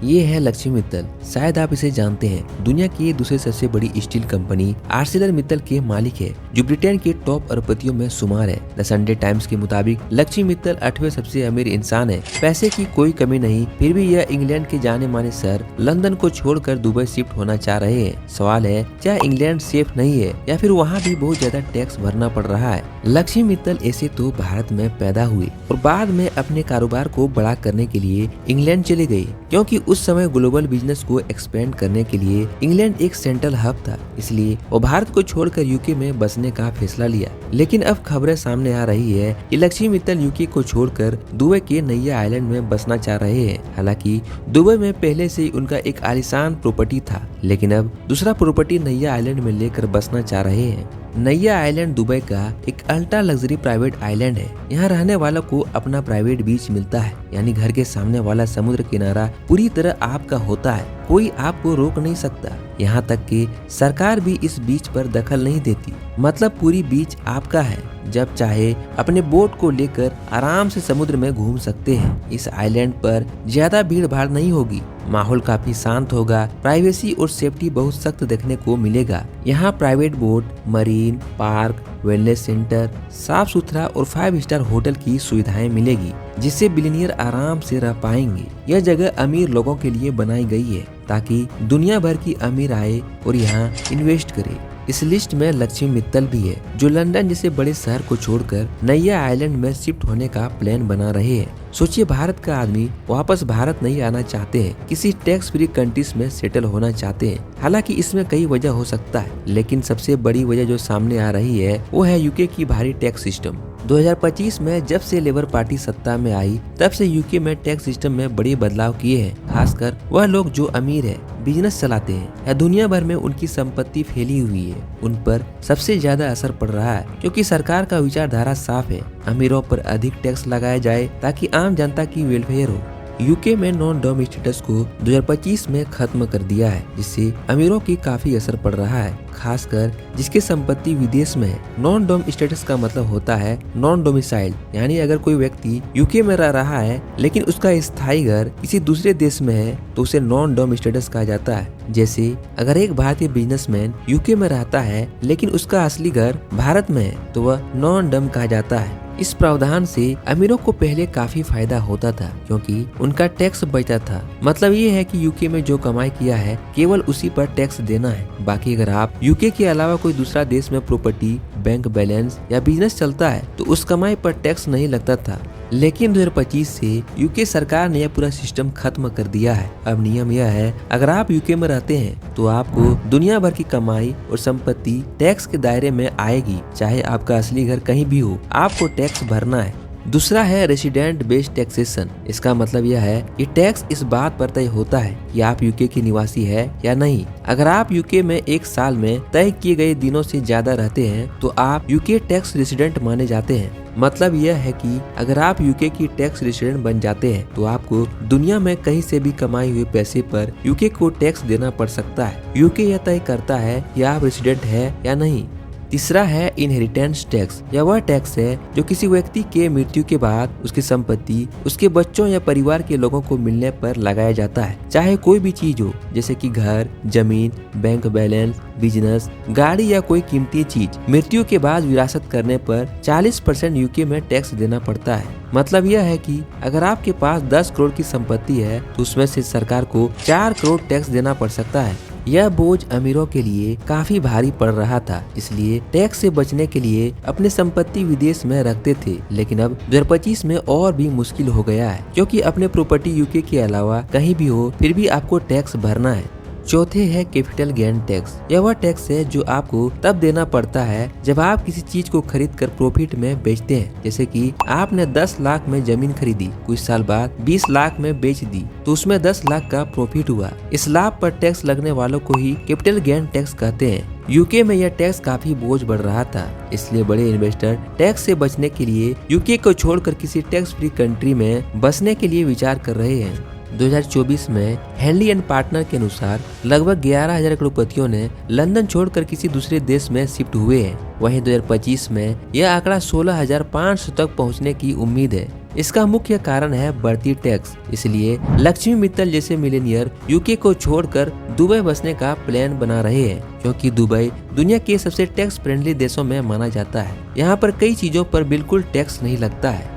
ये है लक्ष्मी मित्तल। शायद आप इसे जानते हैं। दुनिया की दूसरी सबसे बड़ी स्टील कंपनी आर्सेलर मित्तल के मालिक है, जो ब्रिटेन के टॉप अरबपतियों में शुमार है। द संडे टाइम्स के मुताबिक लक्ष्मी मित्तल 8वें सबसे अमीर इंसान है। पैसे की कोई कमी नहीं, फिर भी यह इंग्लैंड के जाने माने शहर लंदन को छोड़कर दुबई शिफ्ट होना चाह रहे हैं। सवाल है, क्या इंग्लैंड सेफ नहीं है या फिर वहाँ भी बहुत ज्यादा टैक्स भरना पड़ रहा है? लक्ष्मी मित्तल ऐसे तो भारत में पैदा हुए और बाद में अपने कारोबार को बड़ा करने के लिए इंग्लैंड चले गए, क्योंकि उस समय ग्लोबल बिजनेस को एक्सपेंड करने के लिए इंग्लैंड एक सेंट्रल हब था। इसलिए वो भारत को छोड़कर यूके में बसने का फैसला लिया। लेकिन अब खबरें सामने आ रही है कि लक्ष्मी मित्तल यूके को छोड़कर दुबई के नैया आइलैंड में बसना चाह रहे हैं। हालांकि दुबई में पहले से ही उनका एक आलीशान प्रॉपर्टी था, लेकिन अब दूसरा प्रॉपर्टी नैया आइलैंड में लेकर बसना चाह रहे हैं। नैया आइलैंड दुबई का एक अल्ट्रा लग्जरी प्राइवेट आइलैंड है। यहाँ रहने वालों को अपना प्राइवेट बीच मिलता है, यानी घर के सामने वाला समुद्र किनारा पूरी तरह आपका होता है। कोई आपको रोक नहीं सकता। यहाँ तक कि सरकार भी इस बीच पर दखल नहीं देती। मतलब पूरी बीच आपका है। जब चाहे अपने बोट को लेकर आराम से समुद्र में घूम सकते हैं। इस आइलैंड पर ज्यादा भीड़ भाड़ नहीं होगी। माहौल काफी शांत होगा। प्राइवेसी और सेफ्टी बहुत सख्त देखने को मिलेगा। यहाँ private boat, marine park, wellness centre, साफ सुथरा और 5 स्टार होटल की सुविधाएं मिलेगी, जिससे बिलियनियर आराम से रह पाएंगे। यह जगह अमीर लोगों के लिए बनाई गई है, ताकि दुनिया भर की अमीर आए और यहाँ इन्वेस्ट करे। इस लिस्ट में लक्ष्मी मित्तल भी है, जो लंदन जैसे बड़े शहर को छोड़कर नैया आइलैंड में शिफ्ट होने का प्लान बना रहे हैं। सोचिए, भारत का आदमी वापस भारत नहीं आना चाहते हैं, किसी टैक्स फ्री कंट्रीज में सेटल होना चाहते हैं। हालांकि इसमें कई वजह हो सकता है, लेकिन सबसे बड़ी वजह जो सामने आ रही है वो है यूके की भारी टैक्स सिस्टम। 2025 में जब से लेबर पार्टी सत्ता में आई, तब से यूके में टैक्स सिस्टम में बड़े बदलाव किए हैं। खासकर वह लोग जो अमीर है, बिजनेस चलाते हैं या दुनिया भर में उनकी संपत्ति फैली हुई है, उन पर सबसे ज्यादा असर पड़ रहा है, क्योंकि सरकार का विचारधारा साफ है। अमीरों पर अधिक टैक्स लगाया जाए ताकि आम जनता की वेलफेयर हो। यूके में नॉन डॉम स्टेटस को 2025 में खत्म कर दिया है, जिससे अमीरों की काफी असर पड़ रहा है, खासकर जिसकी संपत्ति विदेश में है। नॉन डॉम स्टेटस का मतलब होता है नॉन डोमिसाइल, यानी अगर कोई व्यक्ति यूके में रह रहा है लेकिन उसका स्थायी घर किसी दूसरे देश में है तो उसे नॉन डॉम स्टेटस कहा जाता है। जैसे अगर एक भारतीय बिजनेसमैन यूके में रहता है लेकिन उसका असली घर भारत में है तो वह नॉन डॉम कहा जाता है। इस प्रावधान से अमीरों को पहले काफी फायदा होता था, क्योंकि उनका टैक्स बचता था। मतलब ये है कि यूके में जो कमाई किया है केवल उसी पर टैक्स देना है। बाकी अगर आप यूके के अलावा कोई दूसरा देश में प्रॉपर्टी, बैंक बैलेंस या बिजनेस चलता है तो उस कमाई पर टैक्स नहीं लगता था। लेकिन 2025 से यूके सरकार ने यह पूरा सिस्टम खत्म कर दिया है। अब नियम यह है, अगर आप यूके में रहते हैं तो आपको दुनिया भर की कमाई और संपत्ति टैक्स के दायरे में आएगी, चाहे आपका असली घर कहीं भी हो, आपको टैक्स भरना है। दूसरा है रेसिडेंट बेस्ड टैक्सेशन। इसका मतलब यह है कि टैक्स इस बात पर तय होता है कि आप यूके के निवासी है या नहीं। अगर आप यूके में एक साल में तय किए गए दिनों से ज्यादा रहते हैं तो आप यूके टैक्स रेसिडेंट माने जाते हैं। मतलब यह है कि अगर आप यूके की टैक्स रेसिडेंट बन जाते हैं तो आपको दुनिया में कहीं से भी कमाए हुए पैसे पर यूके को टैक्स देना पड़ सकता है। यूके यह तय करता है कि आप रेसिडेंट है या नहीं। तीसरा है इनहेरिटेंस टैक्स। यह वह टैक्स है जो किसी व्यक्ति के मृत्यु के बाद उसकी संपत्ति उसके बच्चों या परिवार के लोगों को मिलने पर लगाया जाता है, चाहे कोई भी चीज हो, जैसे कि घर, जमीन, बैंक बैलेंस, बिजनेस, गाड़ी या कोई कीमती चीज। मृत्यु के बाद विरासत करने पर 40% यूके में टैक्स देना पड़ता है। मतलब यह है कि अगर आपके पास 10 करोड़ की संपत्ति है तो उसमें से सरकार को 4 करोड़ टैक्स देना पड़ सकता है। यह बोझ अमीरों के लिए काफी भारी पड़ रहा था, इसलिए टैक्स से बचने के लिए अपनी संपत्ति विदेश में रखते थे। लेकिन अब 2025 में और भी मुश्किल हो गया है, क्योंकि अपने प्रॉपर्टी यूके के अलावा कहीं भी हो फिर भी आपको टैक्स भरना है। चौथे है कैपिटल गेन टैक्स। यह वह टैक्स है जो आपको तब देना पड़ता है जब आप किसी चीज को खरीद कर प्रॉफिट में बेचते हैं। जैसे कि आपने 10 लाख में जमीन खरीदी, कुछ साल बाद 20 लाख में बेच दी तो उसमें 10 लाख का प्रॉफिट हुआ। इस लाभ पर टैक्स लगने वालों को ही कैपिटल गेन टैक्स कहते हैं। यूके में यह टैक्स काफी बोझ बढ़ रहा था, इसलिए बड़े इन्वेस्टर टैक्स से बचने के लिए यूके को छोड़कर किसी टैक्स फ्री कंट्री में बसने के लिए विचार कर रहे हैं। 2024 में हेनली एंड पार्टनर के अनुसार लगभग 11,000 करोड़पतियों ने लंदन छोड़कर किसी दूसरे देश में शिफ्ट हुए हैं। वहीं 2025 में यह आंकड़ा 16,500 तक पहुंचने की उम्मीद है। इसका मुख्य कारण है बढ़ती टैक्स। इसलिए लक्ष्मी मित्तल जैसे मिलेनियर यूके को छोड़कर दुबई बसने का प्लान बना रहे हैं, क्योंकि दुबई दुनिया के सबसे टैक्स फ्रेंडली देशों में माना जाता है। यहाँ पर कई चीजों पर बिल्कुल टैक्स नहीं लगता है।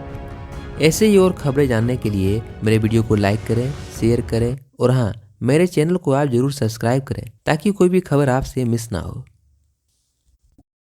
ऐसे ही और खबरें जानने के लिए मेरे वीडियो को लाइक करें, शेयर करें और हाँ, मेरे चैनल को आप जरूर सब्सक्राइब करें ताकि कोई भी खबर आपसे मिस ना हो।